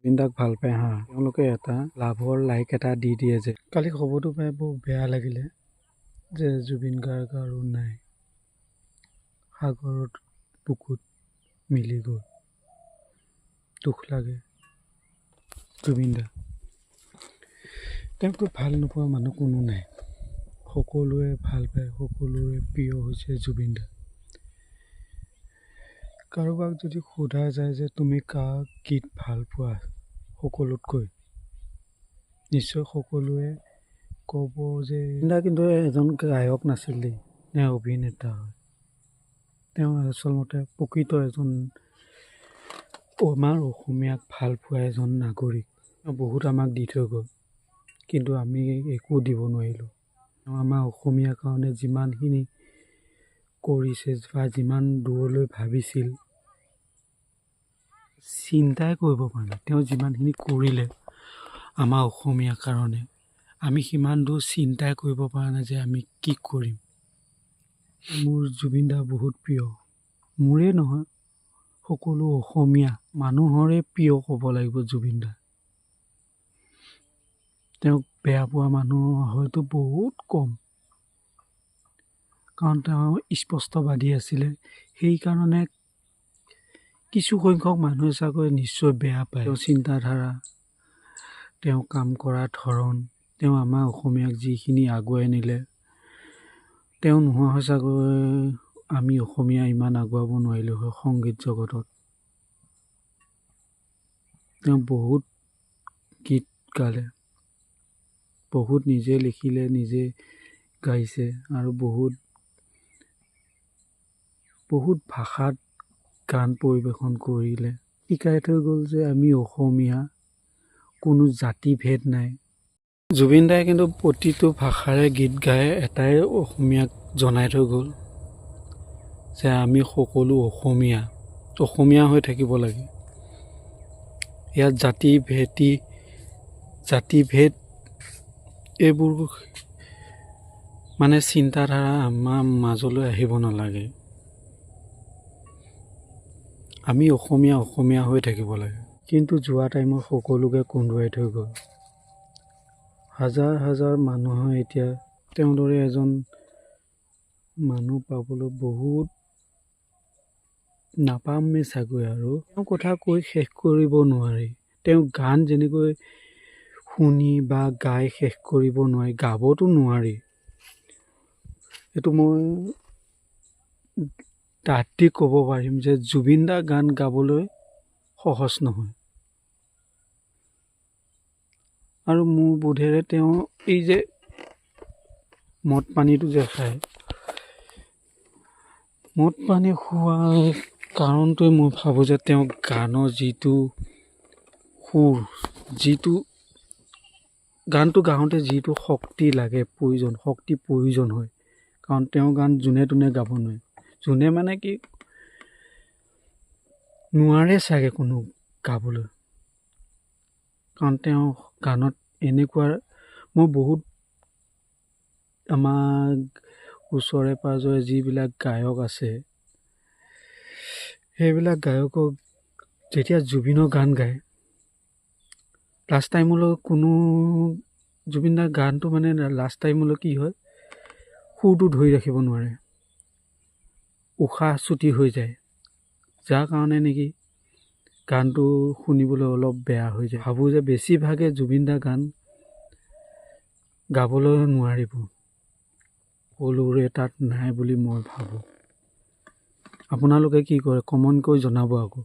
জুবিনদাক ভাল পায় হা, তেওঁলোকে এটা লাভৰ লাইক এটা দি দিয়ে যে। কালি খবৰটো পাই বৰ বেয়া লাগিলে যে জুবিন গাৰ্গ আৰু নাই, সাগৰত বুকুত মিলি গ'ল। দুখ লাগে। জুবিনদা তেওঁকতো ভাল নোপোৱা মানুহ কোনো নাই, সকলোৱে ভাল পায়, সকলোৰে প্ৰিয় হৈছে জুবিনদা। কাৰোবাক যদি সোধা যায় যে তুমি কাক গীত ভাল পোৱা সকলোতকৈ, নিশ্চয় সকলোৱে ক'ব যে জুবিনদা কিন্তু এজন গায়ক নাছিল দেই, নে অভিনেতা হয়। তেওঁ আচলতে প্ৰকৃত এজন আমাৰ অসমীয়াক ভাল পোৱা এজন নাগৰিক। বহুত আমাক দি থৈ গ'ল, কিন্তু আমি একো দিব নোৱাৰিলোঁ। আমাৰ অসমীয়াৰ কাৰণে যিমানখিনি কৰিছে বা যিমান দূৰলৈ ভাবিছিল, চিন্তাই কৰিব পৰা নাই। তেওঁ যিমানখিনি কৰিলে আমাৰ অসমীয়াৰ কাৰণে, আমি সিমান দূৰ চিন্তাই কৰিব পৰা নাই যে আমি কি কৰিম। মোৰ জুবিনদা বহুত প্ৰিয়, মোৰে নহয়, সকলো অসমীয়া মানুহৰে প্ৰিয় ক'ব লাগিব জুবিনদা। তেওঁক বেয়া পোৱা মানুহ হয়তো বহুত কম, কাৰণ তেওঁ স্পষ্টবাদী আছিলে। সেইকাৰণে কিছু সংখ্যক মানুহে চাগৈ নিশ্চয় বেয়া পায় তেওঁৰ চিন্তাধাৰা, তেওঁ কাম কৰা ধৰণ, তেওঁ আমাৰ অসমীয়াক যিখিনি আগুৱাই নিলে। তেওঁ নোহোৱা হয় চাগৈ আমি অসমীয়া ইমান আগুৱাব নোৱাৰিলোঁ হয় সংগীত জগতত। তেওঁ বহুত গীত গালে, বহুত নিজে লিখিলে, নিজে গাইছে, আৰু বহুত ভাষাত গান পৰিৱেশন কৰিলে। শিকাই থৈ গ'ল যে আমি অসমীয়া, কোনো জাতিভেদ নাই। জুবিনদাই কিন্তু প্ৰতিটো ভাষাৰে গীত গাই এটাই অসমীয়াক জনাই থৈ গ'ল যে আমি সকলো অসমীয়া হৈ থাকিব লাগে। ইয়াত জাতিভেদ এইবোৰ মানে চিন্তাধাৰা আমাৰ মাজলৈ আহিব নালাগে। আমি অসমীয়া হৈ থাকিব লাগে। কিন্তু যোৱা টাইমত সকলোকে কন্দুৱাই থৈ গ'ল। হাজাৰ হাজাৰ মানুহে এতিয়া তেওঁৰ দৰে এজন মানুহ পাবলৈ বহুত নাপামেই চাগৈ। আৰু তেওঁ কথা কৈ শেষ কৰিব নোৱাৰি। তেওঁ গান যেনেকৈ শুনি বা গাই শেষ কৰিব নোৱাৰি, গাবতো নোৱাৰি। এইটো মই ডাঠ দি ক'ব পাৰিম যে জুবিনদাৰ গান গাবলৈ সহজ নহয়। আৰু মোৰ বোধেৰে তেওঁ এই যে মদ পানীটো যে খায়, মদ পানী খোৱাৰ কাৰণটোৱে মই ভাবোঁ যে তেওঁ গানৰ যিটো সুৰ, গানটো গাওঁতে যিটো শক্তি লাগে, শক্তি প্ৰয়োজন হয়। কাৰণ তেওঁ গান যোনে তোনে গাব নোৱাৰে। যোনে মানে কি নোৱাৰে চাগে কোনো গাবলৈ, কাৰণ তেওঁ গানত এনেকুৱা, মই বহুত আমাৰ ওচৰে পাঁজৰে যিবিলাক গায়ক আছে, সেইবিলাক গায়কক যেতিয়া জুবিনৰ গান গায়, লাষ্ট টাইমলৈ জুবিনদাৰ গানটো মানে লাষ্ট টাইমলৈ কি হয়, সুৰটো ধৰি ৰাখিব নোৱাৰে, উশাহ চুটি হৈ যায়, যাৰ কাৰণে নেকি গানটো শুনিবলৈ অলপ বেয়া হৈ যায়। ভাবোঁ যে বেছিভাগে জুবিনদাৰ গান গাবলৈ নোৱাৰিব, সকলোৰে তাত নাই বুলি মই ভাবোঁ। আপোনালোকে কি কৰে কমেণ্ট কৰি জনাব আকৌ।